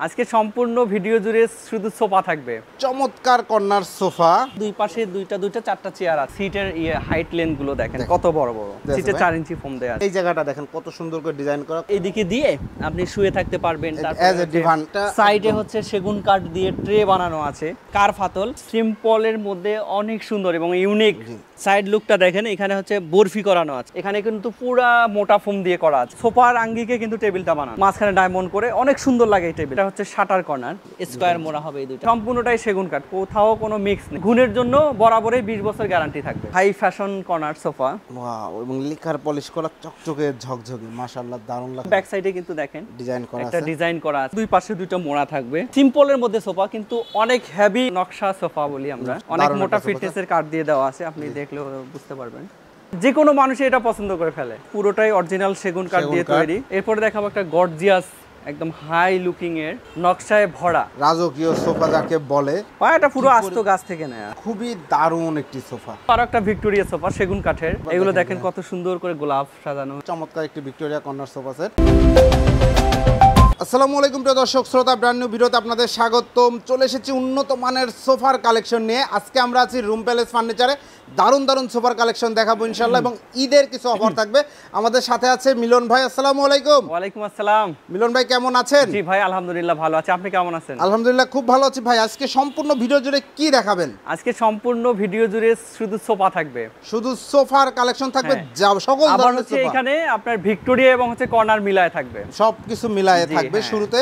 আজকে সম্পূর্ণ ভিডিও জুড়ে শুধু সোফা থাকবে। চমৎকার কর্নার সোফা, দুই পাশে দুইটা চারটা চেয়ার আছে। সিটের হাইট লেন্থ গুলো দেখেন কত বড় বড়। সিটে 4 ইঞ্চি ফোম দেয়া আছে। এই জায়গাটা দেখেন কত সুন্দর করে ডিজাইন করা। এইদিকে দিয়ে আপনি শুয়ে থাকতে পারবেন। এজ এ ডিভানটা সাইডে হচ্ছে সেগুন কাঠ দিয়ে ট্রে বানানো আছে। কার ফাতল সিম্পলের মধ্যে অনেক সুন্দর এবং ইউনিক। সাইড লুকটা দেখেন, এখানে হচ্ছে বরফি করানো আছে। এখানে কিন্তু পুরা মোটা ফোম দিয়ে করা আছে। সোফার আঙ্গিকে কিন্তু টেবিলটা বানানো, মাঝখানে ডায়মন্ড করে অনেক সুন্দর লাগে এই টেবিল। এটা হচ্ছে শাটার কর্নার, স্কয়ার মোড়া হবে এই দুটো। সম্পূর্ণটাই সেগুন কাঠ, কোথাও কোনো মিক্স নেই। গুণের জন্য বরাবরই 20 বছর গ্যারান্টি থাকবে। High fashion corner sofa, wow, এবং লিকার পলিশ করা চকচকে ঝকঝকে, মাশাআল্লাহ দারুণ লাগে। ব্যাক সাইডে কিন্তু দেখেন ডিজাইন করা আছে, একটা ডিজাইন করা আছে। দুই পাশে দুটো মোড়া থাকবে। সিম্পলের মধ্যে সোফা, কিন্তু অনেক হেভি নকশা সোফা বলি আমরা। অনেক মোটা ফিটনেসের কাঠ দিয়ে দেওয়া আছে, আপনি দেখলেও বুঝতে পারবেন। যে কোনো মানুষই এটা পছন্দ করে ফেলে। পুরোটাই অরিজিনাল সেগুন কাঠ দিয়ে তৈরি। এরপরে দেখাবো একটা গর্জিয়াস একদম হাই লুকিং এর নকশায় ভরা রাজকীয় সোফা যাকে বলে। এটা পুরো আস্ত গাছ থেকে নেয়া, খুবই দারুণ একটি সোফা। আর একটা ভিক্টোরিয়া সোফা সেগুন কাঠের। এগুলো দেখেন কত সুন্দর করে গোলাপ সাজানো। চমৎকার একটি ভিক্টোরিয়া কর্নার সোফা সেট। আসসালামু আলাইকুম প্রিয় দর্শক শ্রোতা, ব্র্যান্ড নিউ ভিডিওতে আপনাদের স্বাগতম। চলে এসেছি উন্নত মানের সোফার কালেকশন নিয়ে। আজকে আমরা আছি রুম প্যালেস ফার্নিচারে। দারুণ দারুণ সোফার কালেকশন দেখাবো ইনশাআল্লাহ, এবং ঈদের কিছু অফার থাকবে। আমাদের সাথে আছে মিলন ভাই। আসসালামু আলাইকুম। ওয়ালাইকুম আসসালাম। মিলন ভাই কেমন আছেন? জি ভাই, আলহামদুলিল্লাহ ভালো আছি। আপনি কেমন আছেন? আলহামদুলিল্লাহ খুব ভালো আছি ভাই। আজকে সম্পূর্ণ ভিডিও জুড়ে কি দেখাবেন? আজকে সম্পূর্ণ ভিডিও জুড়ে শুধু সোফা থাকবে, শুধু সোফার কালেকশন থাকবে, সকল ধরনের সোফা। এখানে আপনার ভিক্টোরিয়া এবং হচ্ছে কর্নার মিলায় থাকবে, সবকিছু মিলায়ে থাকবে। শুরুতে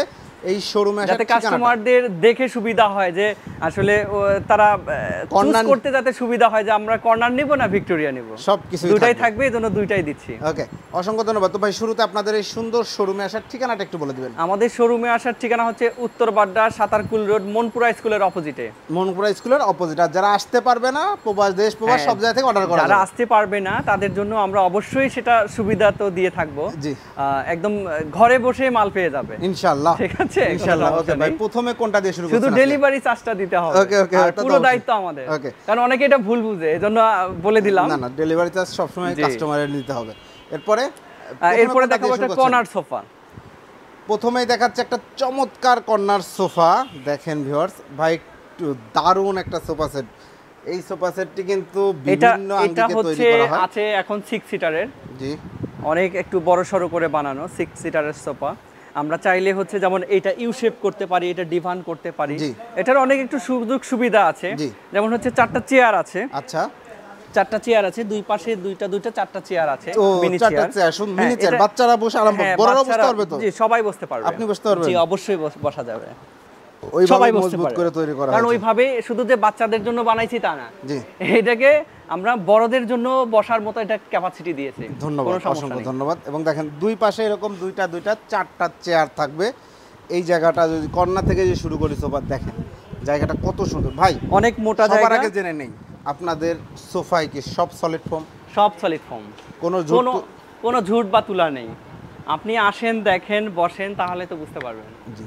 এই শোরুমে যাতে কাস্টমারদের দেখে সুবিধা হয়, যে আসলে তারা চুজ করতে যাতে সুবিধা হয় যে আমরা কর্নার নিব না ভিক্টোরিয়া নিব। সবকিছু দুটাই থাকবে, এজন্য দুইটাই দিচ্ছি। ওকে, অসংখ্য ধন্যবাদ। তো ভাই শুরুতে আপনাদের এই সুন্দর শোরুমে আসার ঠিকানাটা একটু বলে দিবেন। আমাদের শোরুমে আসার ঠিকানা হচ্ছে উত্তর বাড্ডা সাতারকুল রোড, মনপুরা স্কুলের অপোজিটে। মনপুরা স্কুলের অপোজিট। আর যারা আসতে পারবে না, প্রবাস দেশ প্রবাস সব জায়গা থেকে অর্ডার করা যাবে। যারা আসতে পারবে না তাদের জন্য আমরা অবশ্যই সেটা সুবিধা তো দিয়ে থাকবো। জি, একদম ঘরে বসে মাল পেয়ে যাবে ইনশাআল্লাহ। ঠিক আছে, ইনশাআল্লাহ। ওকে ভাই, প্রথমে কোনটা দিয়ে শুরু করছেন? শুধু ডেলিভারি চার্জটা দিতে হবে। ওকে ওকে, আর পুরো দায়িত্ব আমাদের। ওকে, কারণ অনেকে এটা ভুল বুঝে, এজন্য বলে দিলাম। না না, ডেলিভারি চার্জ সব সময় কাস্টমারের নিতে হবে। এরপরে দেখাবো একটা কর্নার সোফা। প্রথমেই দেখাচ্ছে একটা চমৎকার কর্নার সোফা। দেখেন ভিউয়ার্স, ভাই একটু দারুণ একটা সোফা সেট। এই সোফা সেটটি কিন্তু বিভিন্ন আঙ্গিকে তৈরি করা হয়। আছে এখন 6 সিটারের। জি, অনেক একটু বড় সরো করে বানানো 6 সিটারের সোফা। আমরা চাইলে হচ্ছে যেমন এটা ইউ শেপ করতে পারি, এটা ডিভান করতে পারি। এটার অনেক একটু সুযোগ সুবিধা আছে। যেমন হচ্ছে 4টা চেয়ার আছে। আচ্ছা, 4টা চেয়ার আছে, দুই পাশে দুইটা 4টা চেয়ার আছে। Mini chair, mini chair. বাচ্চারা বসে আরাম পাবে, বড়রা বসতে পারবে তো? জি, সবাই বসতে পারবে। আপনি বসতে পারবেন? জি, অবশ্যই বসা যাবে। ওইভাবে মজবুত করে তৈরি করা হয়েছে। কারণ ওইভাবে শুধু যে বাচ্চাদের জন্য বানাইছি তা না। জি, এটাকে আমরা বড়দের জন্য বসার মতো এটা ক্যাপাসিটি দিয়েছি। ধন্যবাদ, অসংখ্য ধন্যবাদ। এবং দেখেন দুই পাশে এরকম দুইটা 4টা চেয়ার থাকবে। এই জায়গাটা যদি কর্নার থেকে যে শুরু করি সোফা, দেখেন জায়গাটা কত সুন্দর ভাই। অনেক মোটা জায়গা। সবার আগে জেনে নেই, আপনাদের সোফায় কি সব সলিড ফোম? সব সলিড ফোম, কোনো ঝুট বা তুলা নেই। আপনি আসেন, দেখেন, বসেন, তাহলে তো বুঝতে পারবেন। জি,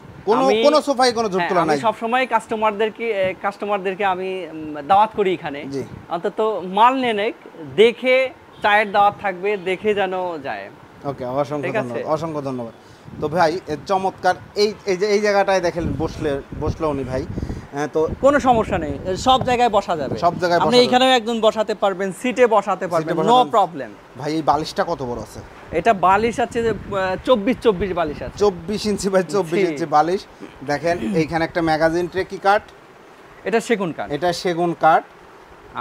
কোনো সোফায় কোনো ঝুট তুলা নাই। আমি সব সময় কাস্টমারদেরকে আমি দাওয়াত করি এখানে, অন্তত মাল নেক, দেখে চায়ের দাওয়াত থাকবে, দেখে যেন যায়। ওকে, অসংখ্য ধন্যবাদ। তো ভাই চমৎকার এই জায়গাটায় দেখেন বসলো উনি ভাই। তো কোনো সমস্যা নেই, সব জায়গায় বসা যাবে। সব জায়গায় আপনি এখানেও একজন বসাতে পারবেন, সিটে বসাতে পারবেন, নো প্রবলেম। ভাই এই বালিশটা কত বড় আছে? এটা বালিশ আছে 24 বালিশ আছে। 24 ইঞ্চি বাই 24 ইঞ্চি বালিশ। দেখেন এইখানে একটা ম্যাগাজিন ট্রে, কি কাঠ? এটা সেগুন কাঠ। এটা সেগুন কাঠ।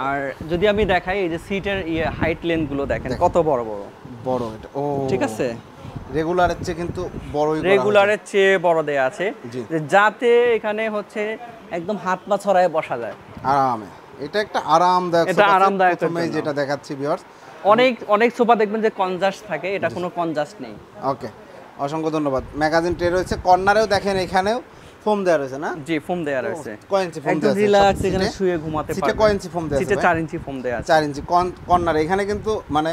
আর যদি আমি দেখাই, এই যে সিটের হাইট লেন্থ গুলো দেখেন কত বড় বড়। এটা ও ঠিক আছে, রেগুলারের চেয়ে কিন্তু বড়ই, রেগুলারের চেয়ে বড় দেয়া আছে, যাতে এখানে হচ্ছে একদম হাত পা ছড়ায় বসা যায় আরামে। এটা একটা আরামদায়ক প্রথমে যেটা দেখাচ্ছি ভিউয়ার্স। অনেক সোফা দেখবেন যে কনজাস্ট থাকে, এটা কোনো কনজাস্ট নেই। ওকে, অসংখ্য ধন্যবাদ। ম্যাগাজিন ট্রে রয়েছে, কর্নারেও দেখেন এখানেও ফোম দেয়া রয়েছে না? জি, ফোম দেয়া রয়েছে। কয় ইঞ্চি ফোম দেয়া আছে? একদম রিল্যাক্স, এখানে শুয়ে ঘুমাতে পারবেন। সিটে কয় ইঞ্চি ফোম দেয়া আছে? সিটে 4 ইঞ্চি ফোম দেয়া আছে। 4 ইঞ্চি কর্নারে। এখানে কিন্তু মানে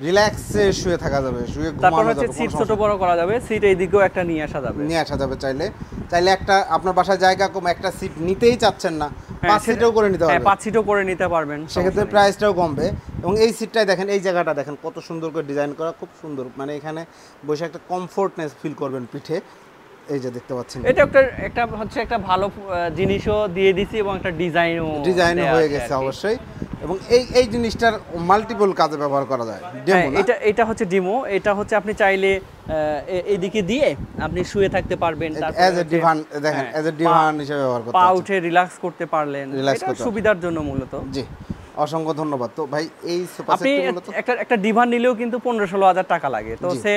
রিল্যাক্সে শুয়ে থাকা যাবে, শুয়ে ঘুমানো যাবে। সিট ছোট বড় করা যাবে, সিট এইদিকেও একটা নিয়ে আসা যাবে। চাইলে একটা আপনার বাসায় জায়গা কম, একটা সিট নিতেই চাচ্ছেন না, 5 সিটও করে নিতে পারবেন। 5 সিটও করে নিতে পারবেন, সেক্ষেত্রে প্রাইসটাও কমবে। এবং এই সিটটাই দেখেন, এই জায়গাটা দেখেন কত সুন্দর করে ডিজাইন করা, খুব সুন্দর। মানে এখানে বসে একটা কমফোর্টনেস ফিল করবেন পিঠে। এই যে দেখতে পাচ্ছেন এটা একটা হচ্ছে একটা ভালো জিনিসও দিয়ে দিছি এবং একটা ডিজাইন হয়ে গেছে অবশ্যই। এবং এই জিনিসটার মাল্টিপল কাজে ব্যবহার করা যায়। ডেমো না? এটা হচ্ছে ডিমো। এটা হচ্ছে আপনি চাইলে এইদিকে দিয়ে আপনি শুয়ে থাকতে পারবেন, তারপর অ্যাজ এ ডিভান দেখেন, অ্যাজ এ ডিভান হিসেবে ব্যবহার করতে পা পারছেন। উঠে রিল্যাক্স করতে পারলেন, এটা সুবিধার জন্য মূলত। জি, অসংখ্য ধন্যবাদ। তো ভাই এই সোফা আপনি সেটটি মূলত একটা ডিভান নিলেও কিন্তু 15-16 হাজার টাকা লাগে, তো সে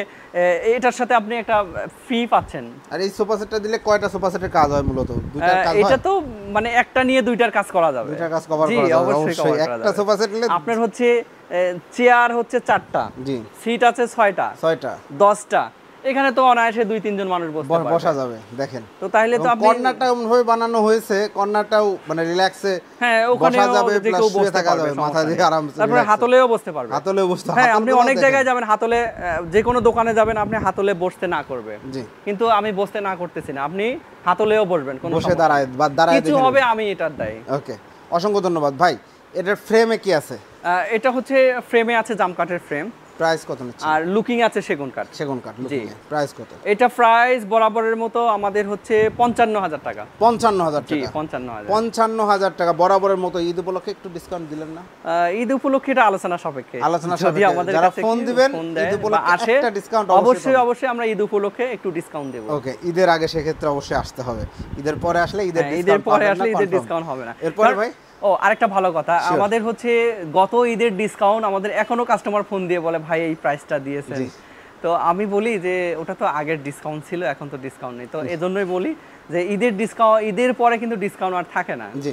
এটার সাথে আপনি একটা ফ্রি পাচ্ছেন। আর এই সোফা সেটটা দিলে কয়টা সোফা সেটের কাজ হয় মূলত? দুইটার কাজ হয়? এটা তো মানে একটা নিয়ে দুইটার কাজ করা যাবে, দুইটার কাজ কভার জি করা যাবে অবশ্যই অবশ্যই। কভার করা একটা যাবে। সোফা সেট নিলে আপনার হচ্ছে চেয়ার হচ্ছে 4টা, জি সিট আছে 6টা, 6টা 10টা, এখানে তো অনায়াসে 2-3 জন মানুষ বসা যাবে। দেখেন তো তাহলে তো আপনি কর্নারটা এমন ভাবে বানানো হয়েছে, কর্নারটাও মানে রিল্যাক্সে হ্যাঁ ওখানে বসা যাবে, যে প্লাস কেউ শুয়ে বসতে থাকা পারবে, যাবে, মাথা দিয়ে আরামসে। তারপরে হাতলেও বসতে পারবে, হাতলেও বসতে। হ্যাঁ আপনি অনেক জায়গায় যাবেন হাতলে, যে কোনো দোকানে যাবেন আপনি হাতলে বসতে না করবে, জি কিন্তু আমি বসতে না করতেছি না, আপনি হাতলেও বসবেন, কোনো বসে দাঁড়ায় বা দাঁড়ায় কিছু হবে আমি এটার দায়ী। ওকে, অসংখ্য ধন্যবাদ ভাই। এটার ফ্রেমে কি আছে? এটা হচ্ছে ফ্রেমে আছে জাম কাঠের ফ্রেম, প্রাইস কত নিচ্ছে? আর লুকিং আছে সেগুন কাঠ। সেগুন কাঠ জি। প্রাইস কত? এটা প্রাইস বরাবরের মতো আমাদের হচ্ছে 55,000 টাকা। 55,000 জি টাকা? 55,000। 55,000 টাকা বরাবরের মতো। ঈদ উপলক্ষে একটু ডিসকাউন্ট দিলেন না? ঈদ উপলক্ষে এটা আলোচনা সাপেক্ষে, আলোচনা যদি সাপেক্ষে আমাদের যারা কাছে ফোন কেউ দিবেন ফোন দেয় ঈদ বা উপলক্ষে আসে, একটা ডিসকাউন্ট অবশ্যই আমরা ঈদ উপলক্ষে একটু ডিসকাউন্ট দেব। ওকে, ঈদের আগে সেক্ষেত্রে অবশ্যই আসতে হবে। ঈদের পরে আসলে ঈদের ডিসকাউন্ট হবে না। এরপরে ভাই আরেকটা ভালো কথা, আমাদের হচ্ছে গত ঈদের ডিসকাউন্ট আমাদের এখনো কাস্টমার ফোন দিয়ে বলে ভাই এই প্রাইসটা দিয়েছেন, তো আমি বলি যে ওটা তো আগের ডিসকাউন্ট ছিল, এখন তো ডিসকাউন্ট নেই, তো এজন্যই বলি যে ঈদের পরে কিন্তু ডিসকাউন্ট আর থাকে না। জি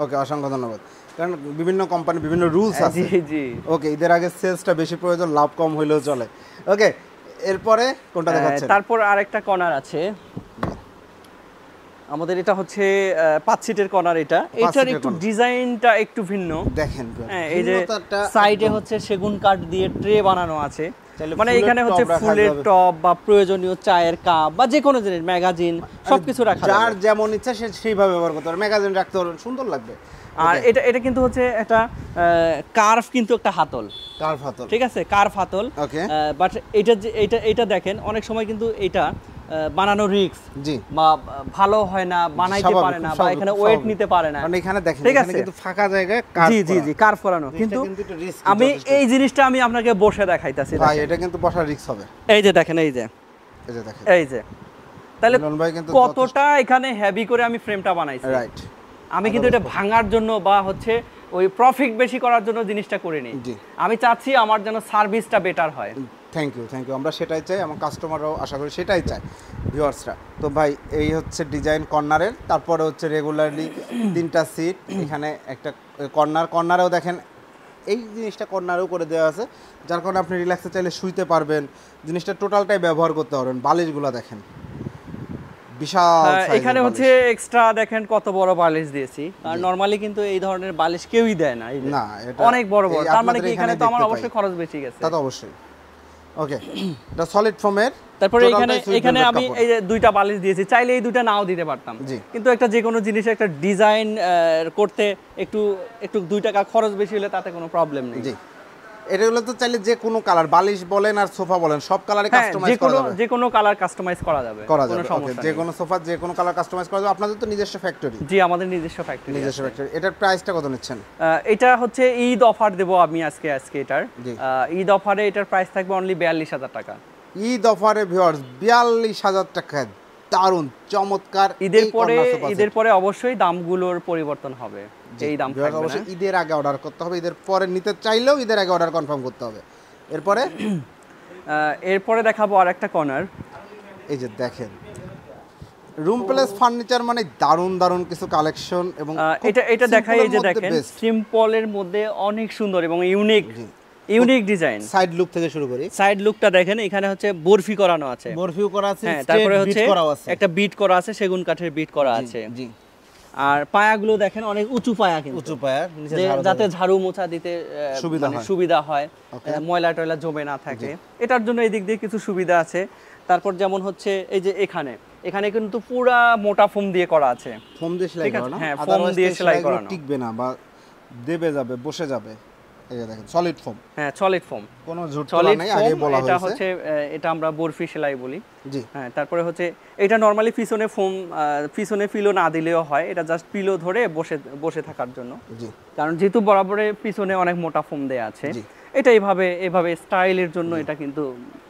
ওকে, অসংখ্য ধন্যবাদ। কারণ বিভিন্ন কোম্পানি বিভিন্ন রুলস আছে। জি জি ওকে, ঈদের আগে সেলসটা বেশি প্রয়োজন, লাভ কম হইলেও চলে। ওকে, এরপরে কোনটা দেখাচ্ছেন? তারপর আরেকটা কর্নার আছে আমাদের, এটা হচ্ছে 5 সিটের কর্নার। এটার একটু ডিজাইনটা একটু ভিন্ন দেখেন, এই যে সাইডে হচ্ছে সেগুন কাঠ দিয়ে ট্রে বানানো আছে, মানে এখানে হচ্ছে ফুলের টব বা প্রয়োজনীয় চায়ের কাপ বা যে কোনো জিনিস, ম্যাগাজিন সবকিছু রাখা যাবে, যার যেমন ইচ্ছা সে সেইভাবে ব্যবহার করতে পারে। ম্যাগাজিন রাখতে পারবেন, সুন্দর লাগবে। আর এটা কিন্তু হচ্ছে একটা কার্ভ, কিন্তু একটা হাতল, কার্ভ হাতল, ঠিক আছে, কার্ভ হাতল। ওকে, বাট এটা দেখেন অনেক সময় কিন্তু এটা বানানো রিস্ক, জি, বা ভালো হয় না, বানাইতে পারে না, বা এখানে ওয়েট নিতে পারে না, মানে এখানে দেখেন ঠিক এখানে আছে, কিন্তু ফাঁকা জায়গায় কার্ভ, জি জি জি কার্ভ করানো, কিন্তু আমি এই জিনিসটা আমি আপনাকে বসে দেখাইতাছি ভাই, এটা কিন্তু বসার রিস্ক হবে। এই যে দেখেন, এই যে দেখেন, এই যে, তাহলে কতটা এখানে হেভি করে আমি ফ্রেমটা বানাইছি, রাইট। আমি কিন্তু এটা ভাঙার জন্য বা হচ্ছে ওই প্রফিট বেশি করার জন্য জিনিসটা করিনি, আমি চাচ্ছি আমার যেন সার্ভিসটা বেটার হয়। থ্যাংক ইউ, আমরা সেটাই চাই, আমার কাস্টমাররাও আশা করি সেটাই চায়, ভিউয়ার্সরা। তো ভাই এই হচ্ছে ডিজাইন কর্নারের, তারপরে হচ্ছে রেগুলারলি 3টা সিট, এখানে একটা কর্নারেও দেখেন এই জিনিসটা কর্নারেও করে দেওয়া আছে, যার কারণে আপনি রিল্যাক্সে চাইলে শুইতে পারবেন, জিনিসটা টোটালটাই ব্যবহার করতে পারবেন। বালিশগুলো দেখেন বিশাল, এখানে হচ্ছে এক্সট্রা দেখেন কত বড় বালিশ দিয়েছি, আর নরমালি কিন্তু এই ধরনের বালিশ কেউই দেয় না, না এটা অনেক বড় বড়, তার মানে কি এখানে তো আমার অবশ্যই খরচ বেশি গেছে, তা তো অবশ্যই। ওকে, এটা সলিড ফোমের। তারপরে এখানে আমি এই যে 2টা বালিশ দিয়েছি, চাইলে এই 2টা নাও দিতে পারতাম, কিন্তু একটা যে কোনো জিনিসের একটা ডিজাইন করতে একটু 2 টাকা খরচ বেশি হলে তাতে কোনো প্রবলেম নেই। জি, এগুলো তো চাইলে যে কোনো কালার, বালিশ বলেন আর সোফা বলেন, সব কালারে কাস্টমাইজ করা যাবে, যে কোনো কালার কাস্টমাইজ করা যাবে, কোনো সমস্যা নেই, যে কোনো সোফা যে কোনো কালার কাস্টমাইজ করা যাবে। আপনাদের তো নিজস্ব ফ্যাক্টরি? জি, আমাদের নিজস্ব ফ্যাক্টরি। এটার প্রাইসটা কত নিচ্ছেন? এটা হচ্ছে ঈদ অফার দেব আমি আজকে এটার ঈদ অফারে এটার প্রাইস থাকবে অনলি 42,000 টাকা। ঈদ অফারে ভিউয়ার্স 42,000 টাকা, দারুন চমৎকার। ঈদের পরে অবশ্যই দামগুলোর পরিবর্তন হবে, এই দাম থাকবে না। অবশ্যই ঈদের আগে অর্ডার করতে হবে, ঈদের পরে নিতে চাইলেও ঈদের আগে অর্ডার কনফার্ম করতে হবে। এরপরে দেখাবো আরেকটা কর্নার। এই যে দেখেন, রুম প্লেস ফার্নিচার মানে দারুন কিছু কালেকশন, এবং এটা দেখাই, এই যে দেখেন সিম্পলের মধ্যে অনেক সুন্দর এবং ইউনিক ডিজাইন। সাইড লুক থেকে শুরু করি, সাইড লুকটা দেখেন, এখানে হচ্ছে বরফি করানো আছে, তারপরে হচ্ছে একটা বিট করা আছে, সেগুন কাঠের বিট করা আছে, আর পায়াগুলো দেখেন অনেক উঁচু পায়া, কিন্তু উঁচু পায়া, যাতে ঝাড়ু মোছা দিতে সুবিধা হয়, ময়লা টয়লা জমে না থাকে, এটার জন্য এই দিক দিয়ে কিছু সুবিধা আছে। তারপর যেমন হচ্ছে এই যে এখানে কিন্তু পুরা মোটা ফোম দিয়ে করা আছে, ফোম দিয়ে সেলাই করা, হ্যাঁ ফোম দিয়ে সেলাই করা, টিকবে না বা দেবে যাবে, বসে যাবে, এই যে দেখেন সলিড ফোম, হ্যাঁ সলিড ফোম, কোনো ঝুট তোলা সলিড নাই, ফোম। আগে বলা এটা হয়েছে। হচ্ছে এটা আমরা বরফি সেলাই বলি। জি হ্যাঁ, তারপরে হচ্ছে এটা নরমালি পিছনে ফোম, পিছনে পিলো না দিলেও হয়, এটা জাস্ট পিলো ধরে বসে বসে থাকার জন্য। জি কারণ যেহেতু বরাবরে পিছনে অনেক মোটা ফোম দেয়া আছে, জি। এটা এইভাবে স্টাইলের জন্য এটা কিন্তু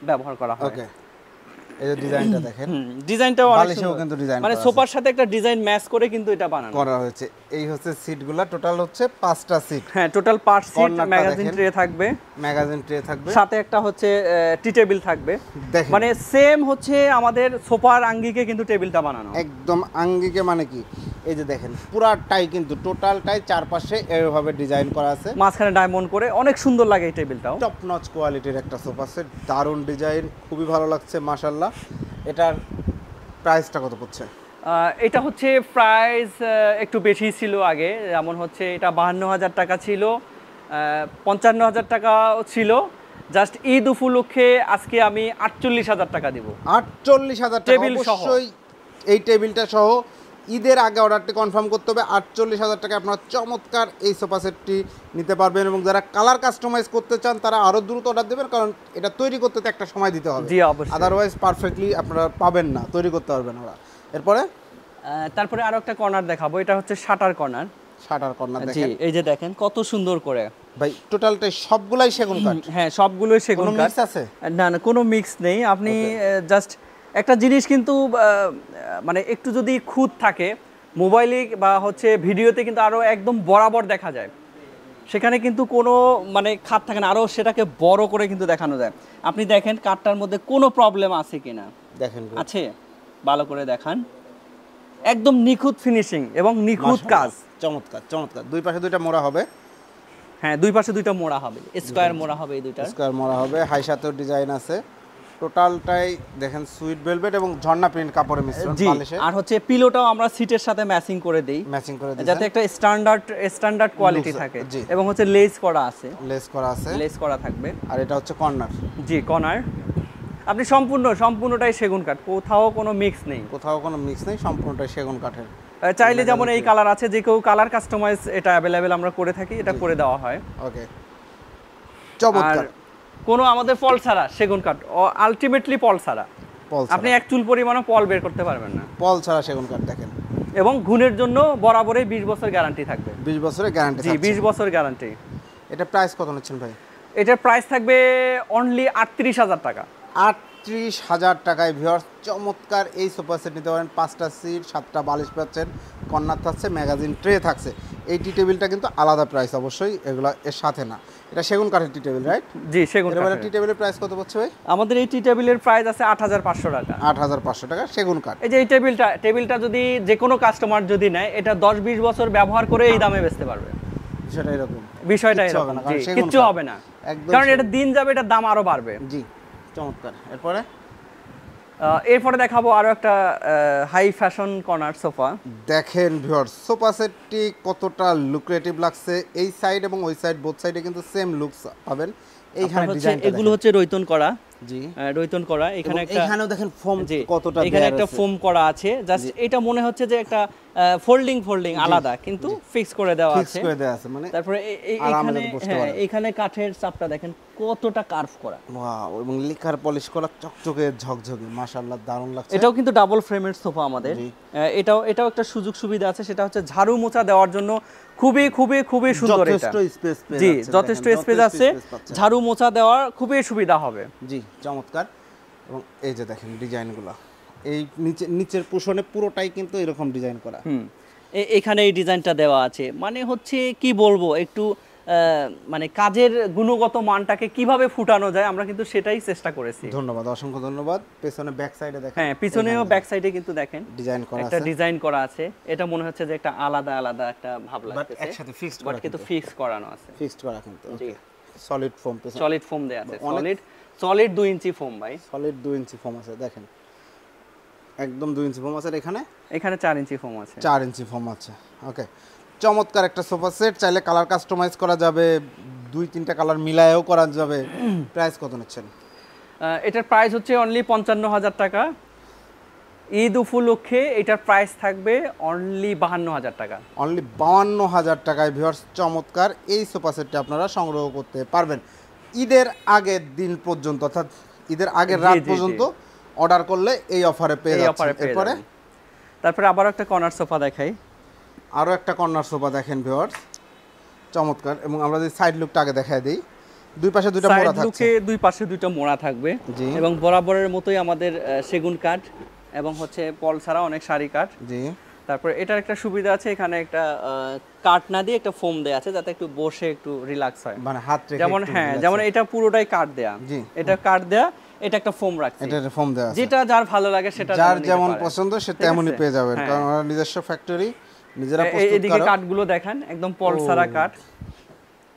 ব্যবহার করা হয়। ওকে, এই যে ডিজাইনটা দেখেন, ডিজাইনটাও অনেক বালিশেও সুন্দর, কিন্তু ডিজাইন মানে করা সোফার সাথে একটা ডিজাইন ম্যাচ করে কিন্তু এটা বানানো করা হয়েছে। এই হচ্ছে সিটগুলা, টোটাল হচ্ছে 5টা সিট। হ্যাঁ, টোটাল 5 সিট, কর্নারটা ম্যাগাজিন দেখেন। ট্রে থাকবে, ম্যাগাজিন ট্রে থাকবে, সাথে একটা হচ্ছে টি টেবিল থাকবে। দেখেন মানে সেম হচ্ছে আমাদের সোফার আঙ্গিকে কিন্তু টেবিলটা বানানো। একদম আঙ্গিকে, মানে কি এই যে দেখেন পুরাটাই কিন্তু টোটালটাই চারপাশে এভাবে ডিজাইন করা আছে, মাঝখানে ডায়মন্ড করে অনেক সুন্দর লাগে এই টেবিলটাও। টপ নচ কোয়ালিটির একটা সোফা সেট, দারুণ ডিজাইন, খুবই ভালো লাগছে মাশাআল্লাহ। এটার প্রাইসটা কত পড়ছে? এটা হচ্ছে প্রাইস একটু বেশি ছিল আগে, যেমন হচ্ছে এটা 52,000 টাকা ছিল, 55,000 টাকাও ছিল। জাস্ট ঈদ উপলক্ষে আজকে আমি 48,000 টাকা দিব। 48,000 টাকা, টেবিল সহ। অবশ্যই এই টেবিলটা সহ ঈদের আগে অর্ডারটি কনফার্ম করতে হবে। 48,000 টাকা আপনারা চমৎকার এই সোফা সেটটি নিতে পারবেন, এবং যারা কালার কাস্টমাইজ করতে চান তারা আরও দ্রুত অর্ডার দেবেন, কারণ এটা তৈরি করতে তো একটা সময় দিতে হবে। জি অবশ্যই। আদারওয়াইজ পারফেক্টলি আপনারা পাবেন না, তৈরি করতে পারবেন ওরা। এরপরে তারপরে আরো একটা কর্নার দেখাবো, এটা হচ্ছে শাটার কর্নার। শাটার কর্নার জি, দেখেন এই যে দেখেন কত সুন্দর করে ভাই, টোটালটাই সবগুলাই সেগুন কাঠ। হ্যাঁ, সবগুলোই সেগুন কোনো কাঠ। মিক্স আছে? না না, কোনো মিক্স নেই। আপনি জাস্ট একটা জিনিস কিন্তু মানে একটু যদি খুঁত থাকে মোবাইলে বা হচ্ছে ভিডিওতে, কিন্তু আরো একদম বরাবর দেখা যায়, সেখানে কিন্তু কোনো মানে খাত থাকে না, আরো সেটাকে বড় করে কিন্তু দেখানো যায়। আপনি দেখেন কাঠটার মধ্যে কোনো প্রবলেম আছে কিনা, দেখেন আছে, ভালো করে দেখান, একদম নিখুঁত ফিনিশিং এবং নিখুঁত কাজ। চমৎকার চমৎকার। দুই পাশে দুইটা মোড়া হবে। হ্যাঁ, দুই পাশে দুইটা মোড়া হবে, স্কয়ার মোড়া হবে এই দুইটা। স্কয়ার মোড়া হবে, হাই সাতেও ডিজাইন আছে। টোটালটাই দেখেন সুইট ভেলভেট এবং ঝর্ণা প্রিন্ট কাপড়ের মিশ্রণ, জি, পালিশে আর হচ্ছে পিলোটাও আমরা সিটের সাথে ম্যাচিং করে দেই, ম্যাচিং করে যাতে দিয়েছেন, একটা স্ট্যান্ডার্ড কোয়ালিটি Looks, থাকে। জি। এবং হচ্ছে লেস করা আছে, লেস করা আছে, লেস করা থাকবে। আর এটা হচ্ছে কর্নার। জি, কর্নার। আপনি সম্পূর্ণটাই সেগুন কাঠ, কোথাও কোনো মিক্স নেই। কোথাও কোনো মিক্স নেই, সম্পূর্ণটাই সেগুন কাঠের। চাইলে যেমন এই কালার আছে, যে কেউ কালার কাস্টমাইজ এটা অ্যাভেলেবেল আমরা করে থাকি, এটা করে দেওয়া হয়। ওকে, আর চমৎকার। কোনো আমাদের পল ছাড়া সেগুন কাঠ, আলটিমেটলি পল ছাড়া, পল আপনি এক চুল পরিমাণও পল বের করতে পারবেন না। পল ছাড়া সেগুন কাঠ দেখেন, এবং গুণের জন্য বরাবরই 20 বছর গ্যারান্টি থাকবে। 20 বছরের গ্যারান্টি। জি, 20 বছর গ্যারান্টি। এটা প্রাইস কত নিচ্ছেন ভাই? এটার প্রাইস থাকবে অনলি 38,000 টাকা। 38,000 টাকায় ভিউয়ার্স চমৎকার এই সোফা সেট নিতে পারেন। 5টা সিট, 7টা বালিশ পাচ্ছেন, কর্নার থাকছে, ম্যাগাজিন ট্রে থাকছে। এই টি টেবিলটা কিন্তু আলাদা প্রাইস অবশ্যই, এগুলা এর সাথে না। এটা সেগুন কাঠের টি টেবিল, রাইট? জি, সেগুন এবারে কাঠের। টি টেবিলের প্রাইস কত পড়ছে ভাই? আমাদের এই টি টেবিলের প্রাইস আছে 8,500 টাকা। 8,500 টাকা সেগুন কাঠ। এই যে এই টেবিলটা যদি যে কোনো কাস্টমার যদি নেয়, এটা 10-20 বছর ব্যবহার করে এই দামে বেচতে পারবে। বিষয়টা এরকম, বিষয়টা কিচ্ছু হবে এরকম, না, কারণ জি, সেগুন কিচ্ছু কাঠ। হবে না, একদম কারণ সেগুন। এটা দিন যাবে, এটার দাম আরো বাড়বে। জি, চমৎকার। এরপরে এরপরে দেখাবো আরো একটা হাই ফ্যাশন কর্নার সোফা। দেখেন ভিউয়ার্স সোফা সেটটি কতটা লুক্রেটিভ লাগছে। এই সাইড এবং ওই সাইড বোথ সাইডে কিন্তু সেম লুকস পাবেন। এইখানে ডিজাইনটা এগুলো হচ্ছে রৈতন করা, জি রৈতন করা। এখানে একটা, এখানেও দেখেন ফোম জি, কতটা এখানে দেয়া একটা আছে। ফোম করা আছে, জাস্ট এটা মনে হচ্ছে যে একটা ফোল্ডিং আলাদা, কিন্তু ফিক্স করে দেওয়া ফিক্স আছে। করে দেয়া আছে, মানে তারপরে আরামে এখানে, বসতে হ্যাঁ, পারেন। এখানে কাঠের চাপটা দেখেন কতটা কার্ভ করা। ওয়াও, এবং লিকার পলিশ করা, চকচকে ঝকঝকে, মাশাআল্লাহ দারুণ লাগছে। এটাও কিন্তু ডাবল ফ্রেমের সোফা আমাদের। জি। এটাও একটা সুযোগ সুবিধা আছে, সেটা হচ্ছে ঝাড়ু মোছা দেওয়ার জন্য খুবই সুন্দর এটা। যথেষ্ট স্পেস পেয়ে জি, যাচ্ছেন, যথেষ্ট দেখেন, স্পেস আছে, space পাচ্ছেন। ঝাড়ু মোছা দেওয়ার খুবই সুবিধা হবে। জি, চমৎকার। এবং এই যে দেখেন ডিজাইনগুলো, এই নিচের পোষণে পুরোটাই কিন্তু এরকম ডিজাইন করা। এখানে এই ডিজাইনটা দেওয়া আছে, মানে হচ্ছে কি বলবো, একটু মানে কাজের গুণগত মানটাকে কিভাবে ফুটানো যায়, আমরা কিন্তু সেটাই চেষ্টা করেছি। ধন্যবাদ, অসংখ্য ধন্যবাদ। পেছনে ব্যাক সাইডে দেখেন, হ্যাঁ, পিছনেও ব্যাক সাইডে কিন্তু দেখেন ডিজাইন করা একটা আছে, ডিজাইন করা আছে। এটা মনে হচ্ছে যে একটা আলাদা একটা ভাব বাট লাগতেছে, একসাথে ফিক্সড বাট করা, কিন্তু ফিক্স করানো আছে। ফিক্সড করা কিন্তু। জি, সলিড ফোম, পেছনে সলিড ফোম দেয়া আছে, অনেক- সলিড 2 ইঞ্চি ফোম ভাই। সলিড 2 ইঞ্চি ফোম আছে, দেখেন একদম 2 ইঞ্চি ফোম আছে। আর এখানে 4 ইঞ্চি ফোম আছে। 4 ইঞ্চি ফোম আছে। ওকে, চমৎকার একটা সোফা সেট। চাইলে কালার কাস্টমাইজ করা যাবে, 2-3টা কালার মিলায়েও করা যাবে। প্রাইস কত নিচ্ছেন? এটার প্রাইস হচ্ছে অনলি 55,000 টাকা। ঈদ উপলক্ষে এটার প্রাইস থাকবে অনলি 52,000 টাকা। অনলি 52,000 টাকায় ভিউয়ার্স চমৎকার এই সোফা সেটটি আপনারা সংগ্রহ করতে পারবেন ঈদের আগের দিন পর্যন্ত, অর্থাৎ ঈদের আগের রাত পর্যন্ত অর্ডার করলে এই অফারে পেয়ে যাচ্ছেন। এরপরে তারপরে আবার একটা কর্নার সোফা দেখাই, আরও একটা কর্নার সোফা দেখেন ভিউয়ার্স চমৎকার, এবং আমরা যদি সাইড লুকটা আগে দেখায় দিই, দুই পাশে দুইটা মোড়া থাকছে, দুই পাশে দুইটা মোড়া থাকবে এবং বরাবরের মতোই আমাদের সেগুন কাঠ এবং হচ্ছে পল ছাড়া অনেক সারি কাঠ। জি, তারপর এটার একটা সুবিধা আছে, এখানে একটা কাঠ না দিয়ে একটা ফোম দেয়া আছে যাতে একটু বসে একটু রিল্যাক্স হয়, মানে হাত রেখে যেমন হ্যাঁ যেমন এটা পুরোটাই কাঠ দেয়া, এটা কাঠ দেয়া, এটা একটা ফোম রাখছে, এটা ফোম দেয়া আছে, যেটা যার ভালো লাগে সেটা যার যেমন পছন্দ সে তেমনই পেয়ে যাবেন, কারণ আমরা নিজস্ব ফ্যাক্টরি নিজেরা প্রস্তুত করা। এদিকে কাঠগুলো দেখেন একদম পল ছাড়া কাঠ,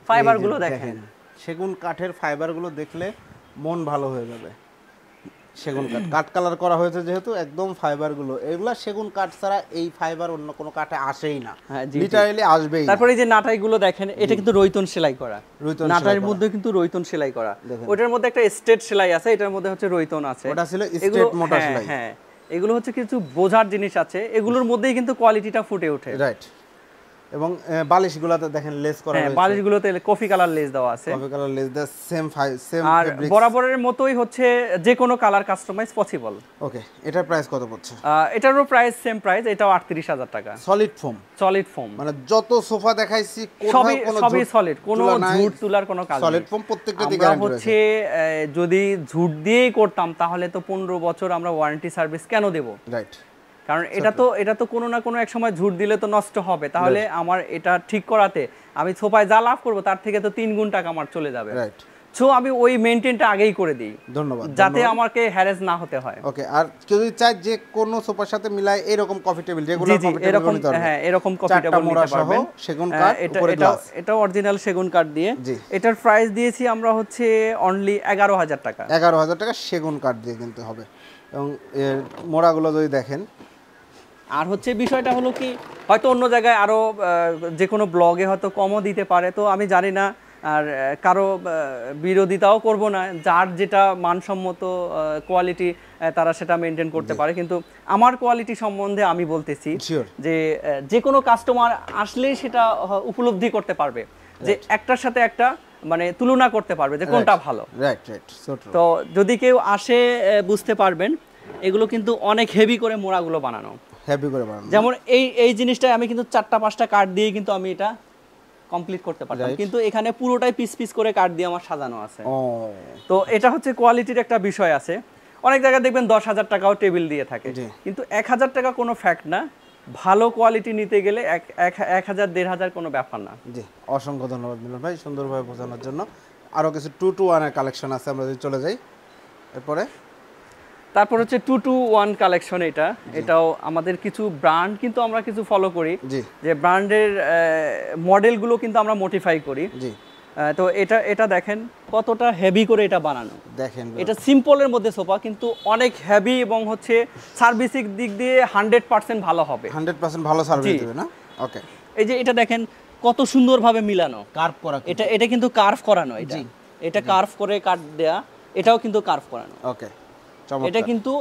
ফাইবার গুলো দেখেন, সেগুন কাঠের ফাইবার গুলো দেখলে মন ভালো হয়ে যাবে। সেগুন কাঠ কাঠ কালার করা হয়েছে যেহেতু একদম ফাইবার গুলো, এগুলা সেগুন কাঠ ছাড়া এই ফাইবার অন্য কোনো কাঠে আসেই না, লিটারালি আসবেই না। তারপরে এই যে নাটাই গুলো দেখেন, এটা কিন্তু রয়তন সেলাই করা, নাটাইয়ের মধ্যে কিন্তু রয়তন সেলাই করা, ওটার মধ্যে একটা স্ট্রেট সেলাই আছে, এটার মধ্যে হচ্ছে রয়তন আছে, ওটা ছিল স্ট্রেট মোটা সেলাই। হ্যাঁ এগুলো হচ্ছে কিছু বোঝার জিনিস আছে, এগুলোর মধ্যেই কিন্তু কোয়ালিটিটা ফুটে ওঠে। রাইট, এবং বালিশগুলোতে দেখেন লেস করা হ্যাঁ, বালিশগুলোতে কফি কালার লেস দেওয়া আছে, কফি কালার লেস দেওয়া, সেম আর বরাবরের মতোই হচ্ছে যে কোনো কালার কাস্টমাইজ পসিবল। ওকে, এটার প্রাইস কত পড়ছে? এটারও প্রাইস সেম প্রাইস, এটাও 38,000 টাকা। সলিড ফোম, সলিড ফোম, মানে যত সোফা দেখাইছি সবই সলিড, কোনো ঝুট তুলার কোনো কাজ নেই, সলিড ফোম প্রত্যেকটাতে গ্যারান্টি রয়েছে। হচ্ছে যদি ঝুট দিয়েই করতাম তাহলে তো 15 বছর আমরা ওয়ারেন্টি সার্ভিস কেন দেব? রাইট, কারণ এটা তো কোনো না কোনো এক সময় ঝুট দিলে তো নষ্ট হবে, তাহলে আমার এটা ঠিক করাতে আমি সোফায় যা লাভ করব তার থেকে তো 3 গুণ টাকা আমার চলে যাবে। রাইট, সো আমি ওই মেইনটেইনটা আগেই করে দিই, ধন্যবাদ, যাতে আমাকে হ্যারাস না হতে হয়। ওকে, আর কেউ যদি চায় যে কোন সোফার সাথে মিলায় এরকম coffee table, regular coffee table এরকম, হ্যাঁ এরকম কফি টেবিল নিতে পারবেন, সেগুন কাঠ উপরে গ্লাস, এটা অরিজিনাল সেগুন কাঠ দিয়ে। এটার প্রাইস দিয়েছি আমরা হচ্ছে অনলি 11,000 টাকা। 11,000 টাকা সেগুন কাঠ দিয়ে কিনতে হবে, এবং এর মোড়াগুলো যদি দেখেন। আর হচ্ছে বিষয়টা হলো কি, হয়তো অন্য জায়গায় আরো যে কোনো ব্লগে হয়তো কমও দিতে পারে, তো আমি জানি না, আর কারো বিরোধিতাও করব না, যার যেটা মানসম্মত কোয়ালিটি তারা সেটা মেনটেন করতে পারে, কিন্তু আমার কোয়ালিটি সম্বন্ধে আমি বলতেছি যে যে কোনো কাস্টমার আসলেই সেটা উপলব্ধি করতে পারবে, যে একটার সাথে একটা মানে তুলনা করতে পারবে যে কোনটা ভালো। তো যদি কেউ আসে বুঝতে পারবেন এগুলো কিন্তু অনেক হেভি করে মোড়াগুলো বানানো, যেমন এই জিনিসটা আমি কিন্তু 4টা-5টা কাঠ দিয়ে কিন্তু আমি এটা কমপ্লিট করতে পারতাম, কিন্তু এখানে পুরোটাই পিস পিস করে কাঠ দিয়ে আমার সাজানো আছে। তো এটা হচ্ছে কোয়ালিটির একটা বিষয় আছে, অনেক জায়গায় দেখবেন 10,000 টাকাও টেবিল দিয়ে থাকে, কিন্তু 1,000 টাকা কোনো ফ্যাক্ট না, ভালো কোয়ালিটি নিতে গেলে 1,000-1,500 কোনো ব্যাপার না। জি, অসংখ্য ধন্যবাদ মিলন ভাই সুন্দরভাবে বোঝানোর জন্য। আরও কিছু 2-to-1 এর কালেকশন আছে, আমরা যদি চলে যাই এরপরে। তারপর হচ্ছে 2-to-1 কালেকশন, এটাও আমাদের কিছু ব্র্যান্ড কিন্তু আমরা কিছু ফলো করি, যে ব্র্যান্ডের মডেলগুলো কিন্তু আমরা মডিফাই করি। তো এটা দেখেন কতটা হেভি করে এটা বানানো, দেখেন এটা সিম্পলের মধ্যে সোফা কিন্তু অনেক হেভি, এবং হচ্ছে সার্ভিসিং দিক দিয়ে 100% ভালো হবে, 100% ভালো সার্ভিস দেবে না। ওকে, এই যে এটা দেখেন কত সুন্দরভাবে মিলানো, কার্ভ করা, এটা কিন্তু কার্ভ করানো, এটা কার্ভ করে কাট দেয়া, এটাও কিন্তু কার্ভ করানো। ওকে, এটা কিন্তু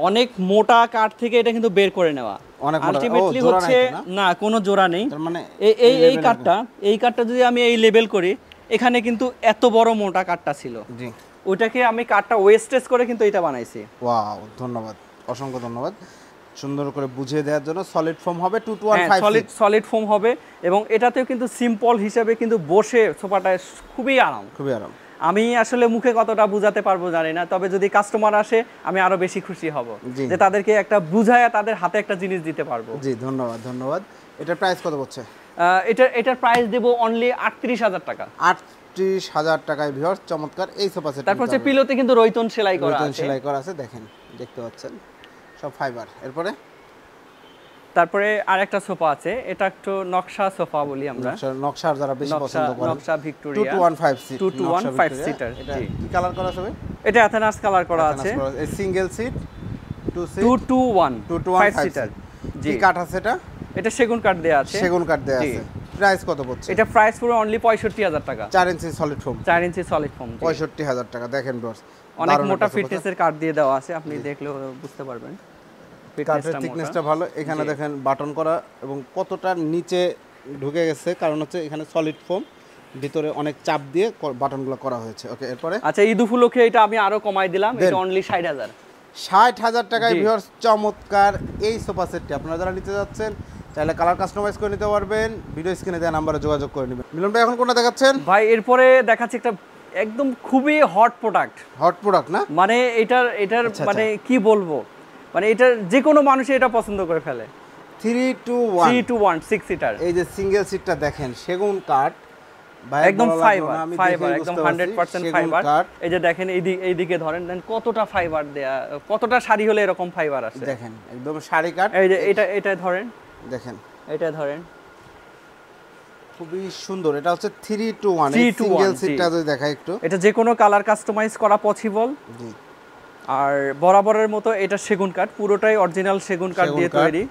অনেক মোটা কাঠ থেকে এটা কিন্তু বের করে নেওয়া, আলটিমেটলি হচ্ছে না কোনো জোড়া নেই, মানে এই কাঠটা যদি আমি এই লেভেল করি, এখানে কিন্তু এত বড় মোটা কাঠটা ছিল, ওইটাকে আমি কাঠটা ওয়েস্টেজ করে কিন্তু এটা বানাইছি। ওয়াও, ধন্যবাদ, অসংখ্য ধন্যবাদ সুন্দর করে বুঝিয়ে দেওয়ার জন্য। সলিড ফোম হবে 2-to-1 সলিড ফোম হবে, এবং এটাতেও কিন্তু সিম্পল হিসেবে কিন্তু বসে সোফাটা খুবই আরাম। আমি আসলে মুখে কতটা বুঝাতে পারবো জানি না, তবে যদি কাস্টমার আসে আমি আরো বেশি খুশি হব যে তাদেরকে একটা বুঝায়া তাদের হাতে একটা জিনিস দিতে পারবো। জি, ধন্যবাদ। এটার প্রাইস কত পড়ছে? এটার প্রাইস দেব অনলি 38,000 টাকা। 38,000 টাকায় ভিউয়ার্স চমৎকার এই সোফা সেট। তারপর হচ্ছে পিলোতে কিন্তু রয়তন সেলাই করা আছে, দেখেন, দেখতে পাচ্ছেন সব ফাইবার। তারপরে আরেকটা সোফা আছে, এটা একটু নকশা সোফা বলি আমরা, নকশার যারা বেশি পছন্দ করে, নকশা ভিক্টোরিয়া 2-to-1 5 সিটার। এটা কি কালার করা আছে ভাই? এটা অ্যাথেনাস কালার করা আছে, এই সিঙ্গেল সিট 2-to-1 5 সিটার। জি, কাঠ আছে এটা সেগুন কাঠ দেয়া আছে, প্রাইস কত পড়ছে? এটা প্রাইস পুরো অনলি 65,000 টাকা। 4 ইঞ্চি সলিড ফোম, 4 ইঞ্চি সলিড ফোম 65,000 টাকা। দেখেন ভিউয়ার্স, অনেক মোটা ফিটনেসের কাঠ দিয়ে দেওয়া আছে, আপনি দেখলে বুঝতে পারবেন। কাঠের থিকনেসটা ভালো। এখানে দেখেন বাটন করা এবং কতটা নিচে ঢুকে গেছে, কারণ হচ্ছে এখানে সলিড ফোম, ভিতরে অনেক চাপ দিয়ে বাটনগুলো করা হয়েছে। ওকে, এরপরে আচ্ছা, ঈদ উপলক্ষে এটা আমি আরো কমাই দিলাম, এটা অনলি 60,000। 60,000 টাকায় ভিউয়ার্স চমৎকার এই সোফা সেটটি আপনারা যারা নিতে যাচ্ছেন চাইলে কালার কাস্টমাইজ করে নিতে পারবেন। ভিডিও স্ক্রিনে দেওয়া নাম্বারে যোগাযোগ করে নেবেন। মিলন ভাই এখন কোনটা দেখাচ্ছেন? ভাই এরপরে দেখাচ্ছি একটা একদম খুবই হট প্রোডাক্ট। হট প্রোডাক্ট না, মানে এটার মানে কি বলবো, মানে এটা যে কোনো মানুষই এটা পছন্দ করে ফেলে। 3-2-1 6 সিটার। এই যে সিঙ্গেল সিটটা দেখেন, সেগুন কাঠ, একদম ফাইবার, একদম 100% ফাইবার। এই যে দেখেন এইদিকে ধরেন, দেন কতটা ফাইবার দেয়া, কতটা শাড়ি হলে এরকম ফাইবার আসে দেখেন, একদম শাড়ি কাঠ। এই যে এটা ধরেন, দেখেন এটা ধরেন, খুবই সুন্দর। এটা হচ্ছে 3-2-1 সিঙ্গেল সিটটা যদি দেখাই একটু, এটা যে কোনো কালার কাস্টমাইজ করা পসিবল। জি, আর বরাবরের মতো এটা সেগুন কাঠ, পুরোটাই অরিজিনাল সেগুন কাঠ দিয়ে তৈরি,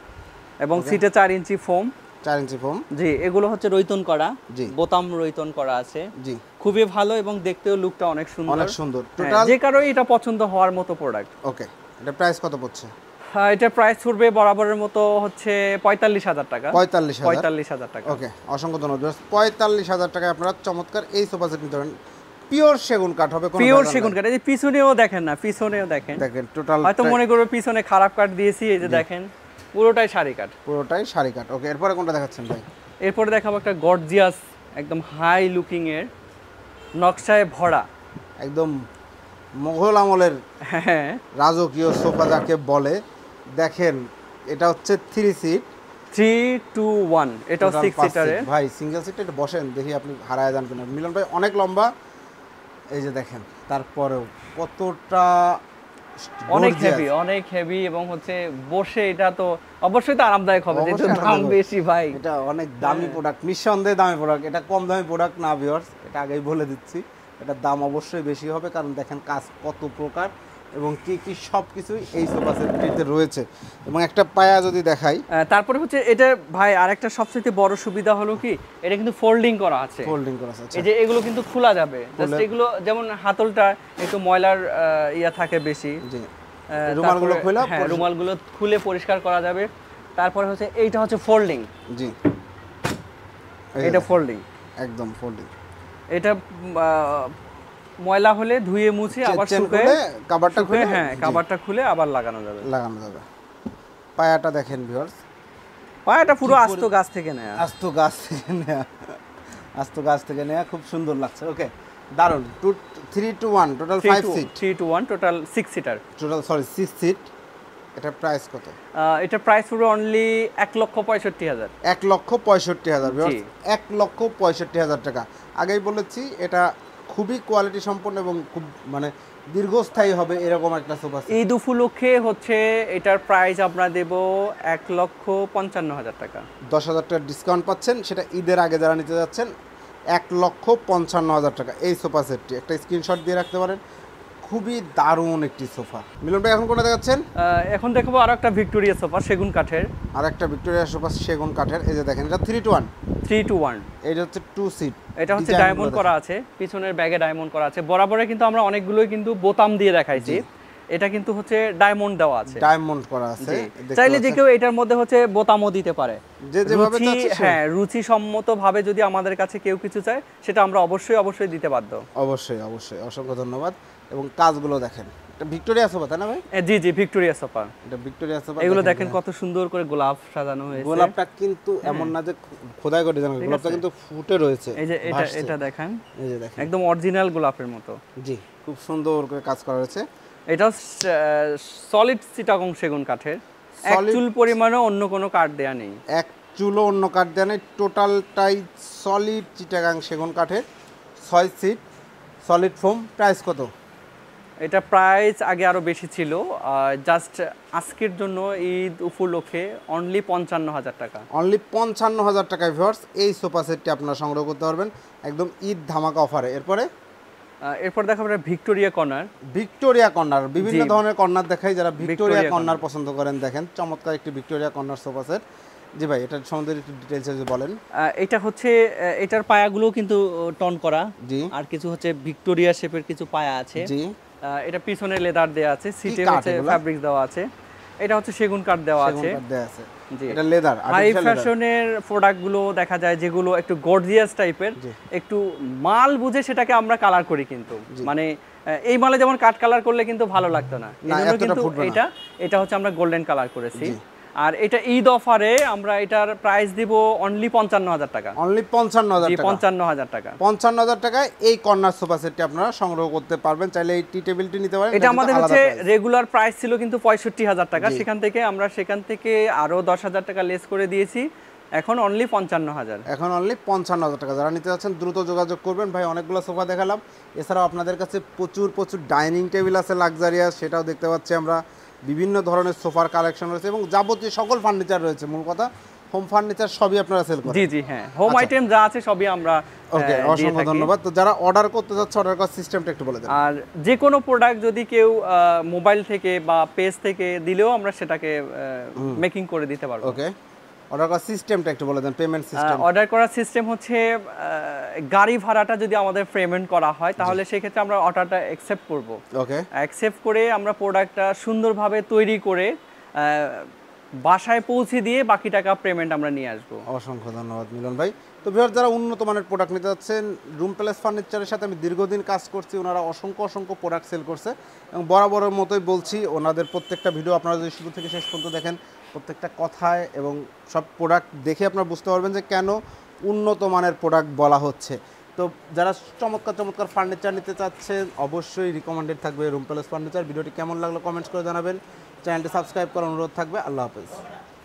এবং সিটে 4 ইঞ্চি ফোম। 4 ইঞ্চি ফোম, জি। এগুলো হচ্ছে রৈতন করা, জি, বোতাম রৈতন করা আছে, জি, খুবই ভালো এবং দেখতেও লুকটা অনেক সুন্দর, অনেক সুন্দর। টোটাল যে কারোই এটা পছন্দ হওয়ার মতো প্রোডাক্ট। ওকে, এটা প্রাইস কত পড়ছে? এটা প্রাইস পড়বে বরাবরের মতো হচ্ছে 45,000 টাকা। 45,000 টাকা। ওকে, অসংখ্য ধন্যবাদ। 45,000 টাকায় আপনারা চমৎকার এই সোফা সেট নিতে পারেন। পিওর সেগুন কাঠ হবে, কোনো পিওর সেগুন কাঠ। এই যে পিছনেও দেখেন না, পিছনেও দেখেন, দেখেন টোটাল হয়তো মনে করবে পিছনে খারাপ কাঠ দিয়েছি, এই যে দেখেন পুরোটাই শাড়ি কাঠ, পুরোটাই শাড়ি কাঠ। ওকে, এরপরে কোনটা দেখাচ্ছেন ভাই? এরপরে দেখাবো একটা গর্জিয়াস, একদম হাই লুকিং এর, নকশায় ভরা, একদম মোগল আমলের হ্যাঁ রাজকীয় সোফা যাকে বলে। দেখেন, এটা হচ্ছে 3 সিট, 3-2-1, এটাও 6 সিটারের। ভাই সিঙ্গেল সিট, এটা বসেন দেখি আপনি হারায় যান কিনা। মিলন ভাই অনেক লম্বা, এই যে দেখেন, তারপরেও কতটা অনেক হেভি এবং হচ্ছে বসে এটা তো অবশ্যই তো আরামদায়ক হবে, যেহেতু দাম বেশি ভাই। এটা অনেক দামি প্রোডাক্ট, নিঃসন্দেহে দামি প্রোডাক্ট। এটা কম দামি প্রোডাক্ট না ভিউয়ার্স, এটা আগেই বলে দিচ্ছি। এটার দাম অবশ্যই বেশি হবে, কারণ দেখেন কাজ কত প্রকার এবং কি কি সব কিছুই এই সোফা সেটটিতে রয়েছে। এবং একটা পায়া যদি দেখাই, তারপরে হচ্ছে এটা ভাই আরেকটা সবচেয়ে বড় সুবিধা হলো কি, এটা কিন্তু ফোল্ডিং করা আছে। ফোল্ডিং করা আছে, এই যে এগুলো কিন্তু খোলা যাবে, জাস্ট এগুলো যেমন হাতলটা একটু ময়লার ইয়া থাকে বেশি, জি, রুমালগুলো খুলে, হ্যাঁ রুমালগুলো খুলে পরিষ্কার করা যাবে। তারপরে হচ্ছে এইটা হচ্ছে ফোল্ডিং, জি, এটা ফোল্ডিং, একদম ফোল্ডিং। এটা ময়লা হলে ধুয়ে মুছে আবার শুকিয়ে কভারটা খুলে, হ্যাঁ কভারটা খুলে আবার লাগানো যাবে। পায়াটা দেখেন ভিউয়ার্স, পায়াটা পুরো আস্ত গাছ থেকে নেয়া, আস্ত গাছ থেকে নেয়া, খুব সুন্দর লাগছে। ওকে, দারুন। 3-2-1 total 5 seat, 3-2-1 total 6 seater, total 6 seat. এটা প্রাইস কত? এটা প্রাইস পুরো অনলি 1,65,000। 1,65,000 ভিউয়ার্স, 1,65,000 টাকা। আগেই বলেছি এটা খুবই কোয়ালিটি সম্পন্ন এবং খুব মানে দীর্ঘস্থায়ী হবে এরকম একটা সোফা সেট। ঈদ উপলক্ষে হচ্ছে এটার প্রাইস আমরা দেব 1,55,000 টাকা। 10,000 টাকা ডিসকাউন্ট পাচ্ছেন, সেটা ঈদের আগে যারা নিতে যাচ্ছেন 1,55,000 টাকা। এই সোফা সেটটি একটা স্ক্রিনশট দিয়ে রাখতে পারেন, খুবই দারুণ একটি সোফা। মিলন ভাই এখন কোনটা দেখাচ্ছেন? এখন দেখবো আরো একটা ভিক্টোরিয়া সোফা সেগুন কাঠের, আর একটা ভিক্টোরিয়া সোফা সেগুন কাঠের। এই যে দেখেন, এটা 3-2-1, এটা হচ্ছে 2 সিট, এটা হচ্ছে ডায়মন্ড করা আছে, পিছনের ব্যাগে ডায়মন্ড করা আছে। বরাবরে কিন্তু আমরা অনেকগুলোই কিন্তু বোতাম দিয়ে দেখাইছি, এটা কিন্তু হচ্ছে ডায়মন্ড দেওয়া আছে, ডায়মন্ড করা আছে। চাইলে যে কেউ এটার মধ্যে হচ্ছে বোতামও দিতে পারে, যে যেভাবে চাচ্ছে। হ্যাঁ, রুচি সম্মত ভাবে যদি আমাদের কাছে কেউ কিছু চায় সেটা আমরা অবশ্যই দিতে বাধ্য। অবশ্যই, অসংখ্য ধন্যবাদ। এবং কাজগুলো দেখেন, এটা ভিক্টোরিয়া সোফা তাই না ভাই? জি ভিক্টোরিয়া সোফা, এটা ভিক্টোরিয়া সোফা। এগুলো দেখেন কত সুন্দর করে গোলাপ সাজানো হয়েছে। গোলাপটা কিন্তু এমন না যে খোদাই করে জানা, গোলাপটা কিন্তু ফুটে রয়েছে। এই যে এটা দেখেন, এই যে দেখেন একদম অরিজিনাল গোলাপের মতো। জি, খুব সুন্দর করে কাজ করা হয়েছে। এটা সলিড চিটাগং সেগুন কাঠের, এক চুল পরিমাণও অন্য কোনো কাঠ দেয়া নেই, এক চুলও অন্য কাঠ দেয়া নেই, টোটালটাই সলিড চিটাগাং সেগুন কাঠের, 6 সিট, সলিড ফোম। প্রাইস কত? এটা প্রাইস আগে আরো বেশি ছিল, জাস্ট আজকের জন্য ঈদ উপলক্ষে অনলি 55,000 টাকা। অনলি 55,000 টাকায় ভিউয়ার্স এই সোফা সেটটি আপনারা সংগ্রহ করতে পারবেন একদম ঈদ ধামাকা অফারে। এরপর দেখাবো ভিক্টোরিয়া কর্নার, বিভিন্ন ধরনের কর্নার দেখাই, যারা ভিক্টোরিয়া কর্নার পছন্দ করেন। দেখেন চমৎকার একটি ভিক্টোরিয়া কর্নার সোফা সেট। জি ভাই, এটার সম্বন্ধে একটু ডিটেইলসে বলেন। এটা হচ্ছে এটার পায়াগুলো কিন্তু টন করা, জি, আর কিছু হচ্ছে ভিক্টোরিয়া শেপের কিছু পায়া আছে। জি, এটা পিছনে লেদার দেওয়া আছে, সিটে হচ্ছে ফ্যাব্রিক দেওয়া আছে। এটা হচ্ছে সেগুন কাঠ দেওয়া সেগুন আছে। কাঠ দেয়া আছে। জি। এটা লেদার, হাই আর্টিফিশিয়াল লেদার। ফ্যাশনের প্রোডাক্টগুলো দেখা যায় যেগুলো একটু গর্জিয়াস টাইপের, একটু মাল বুঝে সেটাকে আমরা কালার করি কিন্তু মানে এই মালে যেমন কাঠ কালার করলে কিন্তু ভালো লাগতো না, এজন্য কিন্তু এটা হচ্ছে আমরা গোল্ডেন কালার করেছি। আর এটা ঈদ অফারে আমরা এটার প্রাইস দিব অনলি 55,000 টাকা। অনলি 55,000 টাকা। 55,000 টাকা। 55,000 টাকায় এই কর্নার সোফা সেটটি আপনারা সংগ্রহ করতে পারবেন। চাইলে এই টি টেবিলটি নিতে পারেন। এটা আমাদের হচ্ছে রেগুলার প্রাইস ছিল কিন্তু 65,000 টাকা, সেখান থেকে আরো 10,000 টাকা লেস করে দিয়েছি, এখন অনলি 55,000। এখন অনলি 55,000 টাকা। যারা নিতে যাচ্ছেন দ্রুত যোগাযোগ করবেন। ভাই অনেকগুলো সোফা দেখালাম, এছাড়াও আপনাদের কাছে প্রচুর ডাইনিং টেবিল আছে লাক্সারিয়াস, সেটাও দেখতে পাচ্ছি আমরা। বিভিন্ন ধরনের সোফার কালেকশন রয়েছে এবং যাবতীয় সকল ফার্নিচার রয়েছে। মূল কথা হোম ফার্নিচার সবই আপনারা সেল করেন? জি জি হ্যাঁ, হোম আইটেম যা আছে সবই আমরা। ওকে, অসংখ্য ধন্যবাদ। তো যারা অর্ডার করতে যাচ্ছে অর্ডার করার সিস্টেমটা একটু বলে দেন। আর যে কোনো প্রোডাক্ট যদি কেউ মোবাইল থেকে বা পেজ থেকে দিলেও আমরা সেটাকে মেকিং করে দিতে পারবো। ওকে, অর্ডার করার সিস্টেমটা একটু বলে দেন। Payment system? অর্ডার করার সিস্টেম হচ্ছে গাড়ি ভাড়াটা যদি আমাদের পেমেন্ট করা হয় তাহলে সেক্ষেত্রে আমরা অর্ডারটা অ্যাকসেপ্ট করব। ওকে, অ্যাকসেপ্ট করে আমরা প্রোডাক্টটা সুন্দরভাবে তৈরি করে বাসায় পৌঁছে দিয়ে বাকি টাকা পেমেন্ট আমরা নিয়ে আসবো। অসংখ্য ধন্যবাদ মিলন ভাই। তো ভিউয়ার যারা উন্নত মানের প্রোডাক্ট নিতে যাচ্ছেন, রুম প্যালেস ফার্নিচারের সাথে আমি দীর্ঘদিন কাজ করছি, ওনারা অসংখ্য প্রোডাক্ট সেল করছে এবং বরাবরের মতোই বলছি ওনাদের প্রত্যেকটা ভিডিও আপনারা যদি শুরু থেকে শেষ পর্যন্ত দেখেন, প্রত্যেকটা কথায় এবং সব প্রোডাক্ট দেখে আপনারা বুঝতে পারবেন যে কেন উন্নত মানের প্রোডাক্ট বলা হচ্ছে। তো যারা চমৎকার ফার্নিচার নিতে চাচ্ছেন অবশ্যই রিকমেন্ডেড থাকবে রুম প্যালেস ফার্নিচার। ভিডিওটি কেমন লাগলো কমেন্টস করে জানাবেন। চ্যানেলটি সাবস্ক্রাইব করার অনুরোধ থাকবে। আল্লাহ হাফেজ।